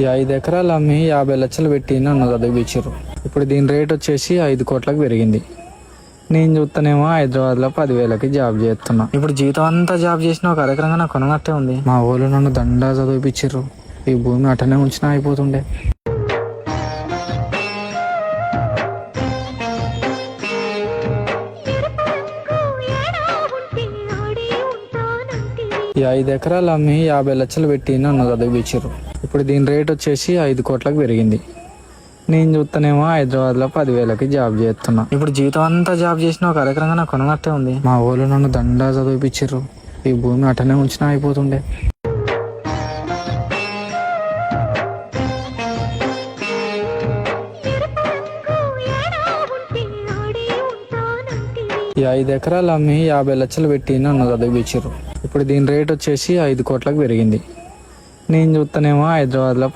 ఈ 5 ఎకరాలు అమ్మి 50 లక్షలు పెట్టి నన్ను చదివించారు. ఇప్పుడు దీని రేట్ వచ్చేసి 5 కోట్లకు పెరిగింది. నేను చూస్తేనేమో హైదరాబాద్లో 10,000కి జాబ్ చేస్తున్నా. ఇప్పుడు జీతం అంతా జాబ్ చేసిన ఒక ఎకరంగా నాకు కొననట్టే ఉంది. మా ఊళ్ళో నన్ను దండా చదివిపించారు. ఈ భూమి అటనే ఉంచినా అయిపోతుండే. ఈ 5 ఎకరాలు అమ్మి 50 లక్షలు పెట్టి నన్ను చదివించారు. ఇప్పుడు దీని రేట్ వచ్చేసి 5 కోట్లకు పెరిగింది. నేను చూస్తేనేమో హైదరాబాద్లో 10,000కి జాబ్ చేస్తున్నా. ఇప్పుడు జీతం అంతా జాబ్ చేసిన ఒక ఎకరంగా నాకు కొననట్టే ఉంది. మా ఊళ్ళో నన్ను దండా చదివిపించారు. ఈ భూమి అటనే ఉంచినా అయిపోతుండే. ఈ 5 ఎకరాలు అమ్మి 50 లక్షలు పెట్టి నన్ను చదివించారు. ఇప్పుడు దీని రేట్ వచ్చేసి 5 కోట్లకు పెరిగింది. నేను చూస్తేనేమో హైదరాబాద్లో